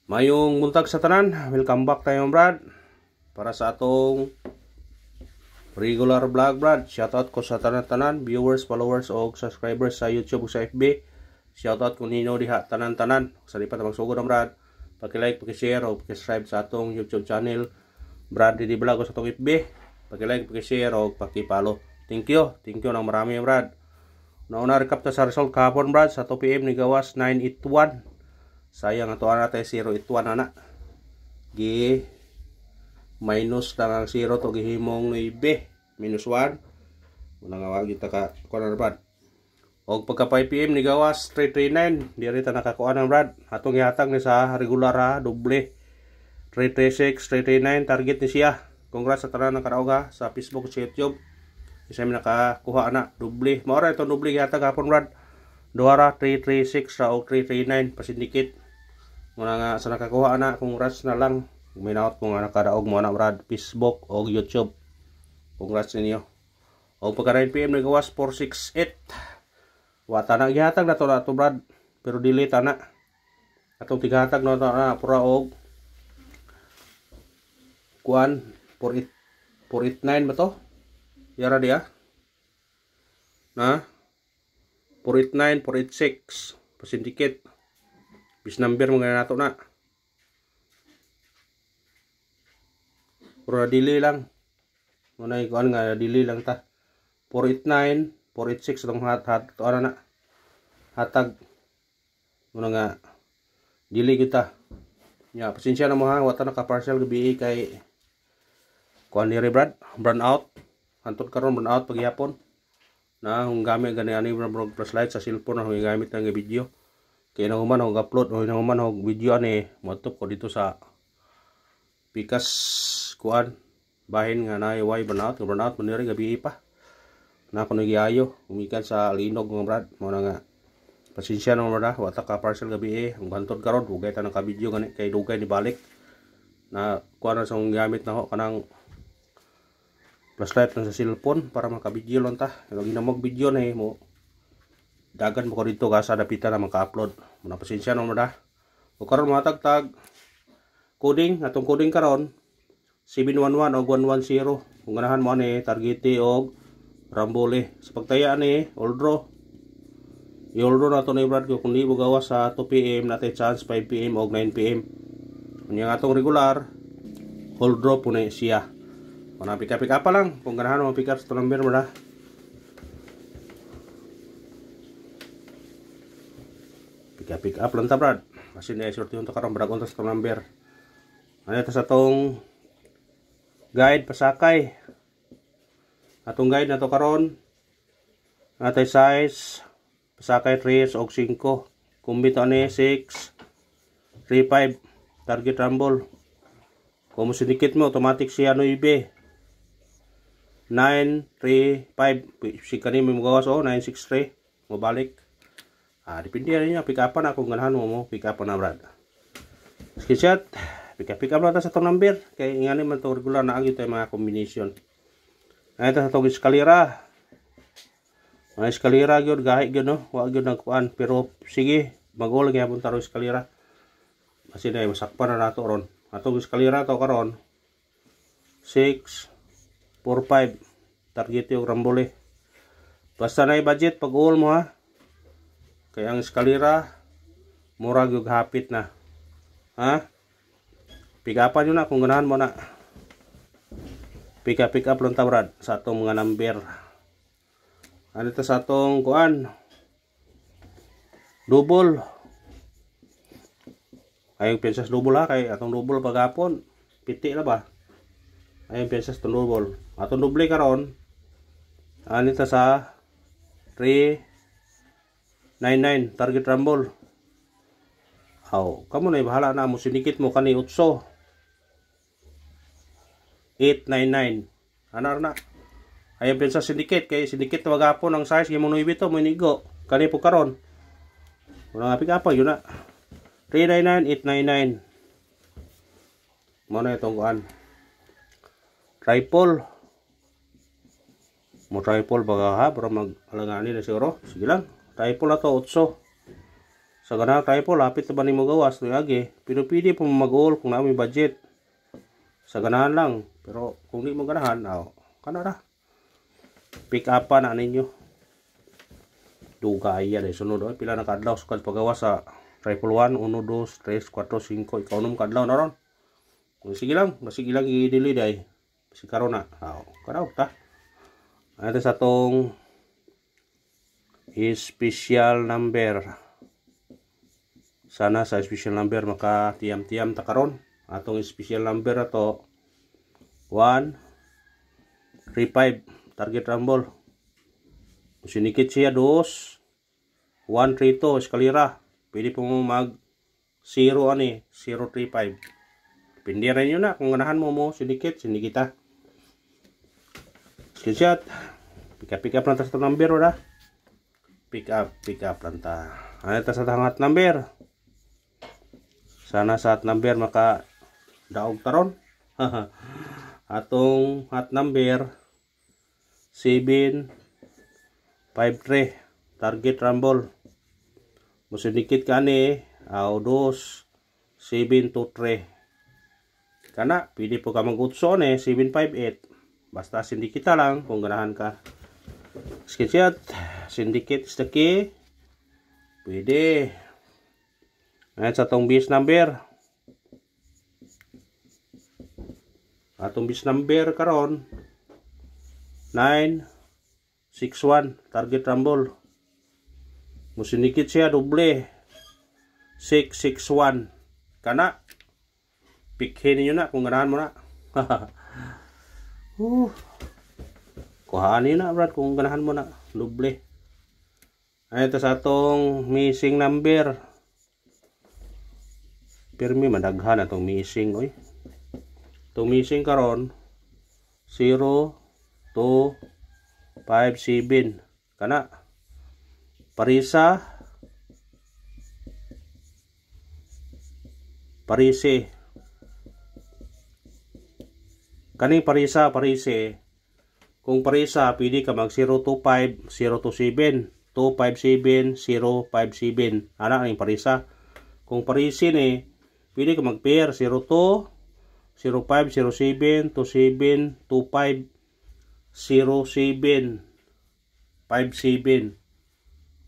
Mayong buntag sa tanan, welcome back tayo brad. Para sa atong regular vlog brad, shoutout ko sa tanan-tanan, viewers, followers o subscribers sa YouTube o sa FB. Shoutout ko ninyo diha tanan-tanan. Sa lipat magsugod ang brad, paki-like, paki-share o paki-subscribe sa atong YouTube channel Brad Didi Vlog o sa atong FB. Paki-like, paki-share o paki-follow. Thank you nang marami brad. Nauna recap ta sa result kahapon brad sa 2 PM ni gawas 981. Sayang ato ana tay 081 ana. Gi minus lang ang 0 to gihimong 9 minus 1. Muna nga wag kita ka kuan brad. Og pagka 5 PM ni gawas 339 diri ta nakakuan ang brad. Atong gihatag ni sa regular ha doble 336 339 target ni siya. Congrats sa tanan ng karaog ha sa Facebook sa YouTube. Isa mi nakakuha ana doble. Mao ra ito doble gihatag hapon brad. Duara 336 ra o 339 pasindikit. Muna nga sa nakakuha na, congrats na lang. Minaot mo nga nakadaog mo na brad Facebook o YouTube. Congrats ninyo. O pagka 9 PM nagawas 468. Wata na gihatag na to brad. Pero delete na. Atong tigatag na to na pura og kuan 489 ba to? Yara dia. Na 489, 486 pasindikit. Bis number mga nato na. Pura delay lang. Muna ikuan nga delay lang ta. 489, 486 itong to ana na. Hatag. Muna nga delay kita. Ya, pasensya na mo ha. Wata na ka partial gabi kay kuan ni brad. Burn out. Antod karon burn out pagyapon. Na kung gamit gani ani flashlight sa cellphone na kung gamit ng video kaya nahuman ako upload o nahuman ako video ani motop ko dito sa pikas kuan bahin nga na way burnout maniri gabi pa na kuno giayo umikan sa linog mga brad mo na nga pasensya na brad wata ka parcel gabi ang bantod karon dugay ta naka video gani kay dugay ni balik na kuan na sa gamit na ho kanang flashlight lang sa cellphone para makabideo lang ta. Kaya ginamog video na mo dagan mo ko dito kasa dapitan na maka-upload. Muna pasensya no da. O karon mga tagtag coding atong coding karon 711 o 110 kung ganahan mo ani targete og rambole sa pagtaya ni oldro. I-oldro na to ni brad ko kung di mo gawas sa 2 PM natin chance 5 PM o 9 PM. Kunya atong regular oldro po na siya. Kung pick up pa lang, kung ganahan mo pick up sa number mo na. Pick up lang ta brad. Kasi na-short yung takarang brad kung sa number. Ano ito sa tong guide pasakay. Atong guide na to karon. Natay size pasakay 3 o 5. Kumbito ni 6 3-5 target rumble. Kung sinikit mo automatic siya 9. 935 si kanimo mo gawas 963 mo balik depende niya pick up na kung ganahan mo pick up na brad screenshot pick up lang ta sa tong number kay ngani man to regular na agi tay mga combination ito sa tong eskalera mga eskalera gyud gahi gyud no wa gyud nagkuan pero sige magol gyapon taro eskalera kasi na masakpan na nato ron atong eskalera to karon 6 4-5 target yung rambole basta na budget pag uol mo ha kaya ang eskalera murag yung hapit na ha pick-upan nyo na kung ganahan mo na pick up lang tabrad sa atong mga number ano ito sa atong kuan double ayong pensas double ha kay atong double pagapon piti na ba ayun pensas to double atong doble karon anita sa 399 target rumble kamo na bahala na mo sinikit mo kani 8 899 anar na ayun pensas sinikit kay sinikit wagapon ang size gimo 9 to mo inigo kani po karon wala nga pick up yun na 399 899 mo na itong kuan tripod mo tripod baga ha para mag alangani na siguro sige lang tripod na to 8 Sa ganang tripod, lapit na ba ni mo gawas no agi. Pero pwede po mag-all kung namin budget. Sa ganahan lang. Pero kung di mo ganahan, kana ra. Pick up pa na ninyo. Dugay yan sunod pila na kadlaw sukad pagawas sa tripod 1, 1, 2, 3, 4, 5. Ikaw nung kadlaw na ron. Sige lang i-delay day. Si karon na. Kadaw ta. Ito sa tong special number. Sana sa special number maka tiyam-tiyam ta karon. Atong special number ato 135 target rumble. Sinikit siya 2 132 eskalera. Pwede po mag 0 035. Pindiran nyo na kung ganahan mo sinikit sinikita. Screenshot. Pick up lang ta sa number ora. Pick up lang ta. Ano ta sa hangat number? Sana sa hot number maka daog taron. Atong hot number 753 target rumble. Musinikit ka ni 2723. Kana pwede po ka mag-utso 758. Basta sindikita lang kung ganahan ka. Screenshot. Syndicate is the key. Pwede. Ngayon sa itong base number. Atong base number karon 961 target rumble. Musinikit siya doble 661. Kana pikhin niyo na kung ganahan mo na. Kuhanin na brad kung ganahan mo na. Doble. Ay ito sa atong missing number. Pirmi madaghan atong missing oy. Itong missing karon 0 2 5 7. Kana Parise. Kaning parise. Kung parisa, pwede ka mag 025, 027, 257, 057. Ana ang parisa. Kung parisi ni, pwede ka mag pair 02, 05, 07, 27, 25, 07, 57.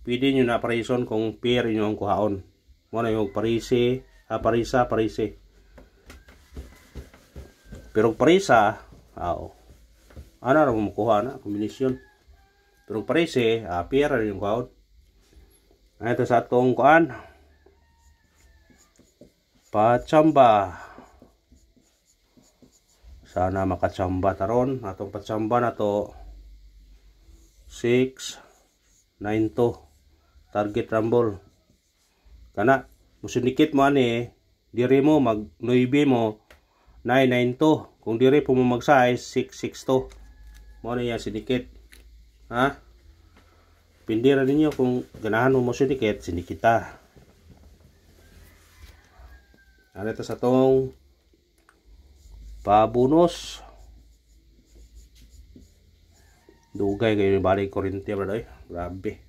Pwede nyo na parison kung pair nyo ang kuhaon. Muna yung parisi, parisa. Pero parisa, ano na makuha na kombinasyon. Pero parisi, pair rin yung kuhaon. Ito sa atong kuhaan. Patsamba. Sana makatsamba taron. Atong patsamba na to 692 target rumble. Kana musinikit mo ani diri mo mag 9 mo 992. Kung diri po mo mag size 662. Mo na yan sinikit. Ha? Pindira ninyo kung ganahan mo sinikit, sinikita. Ano ito sa tong pabonus. Dugay kayo ni balik Corintia brad. Grabe.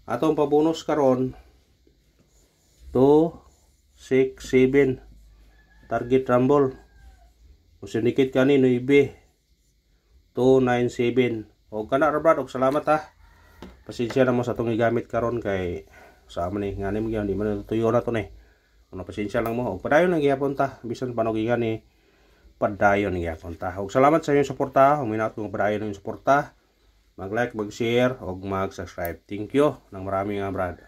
Atong pabonus karon 2 6 7 target rumble. Musinikit ka ni 9 297. O kana ra brad, og salamat ha. Pasensya na mo sa itong igamit karon kay sa aman ni ngani mo gyud di man tuyo na to ni. Ano pasensya lang mo. Og padayon ang gyapon ta bisan panogigan ni padayon ang gyapon ta. Og salamat sa inyong suporta. Huminaot kong padayon ang suporta. Mag-like, mag-share og mag-subscribe. Thank you nang marami nga brad.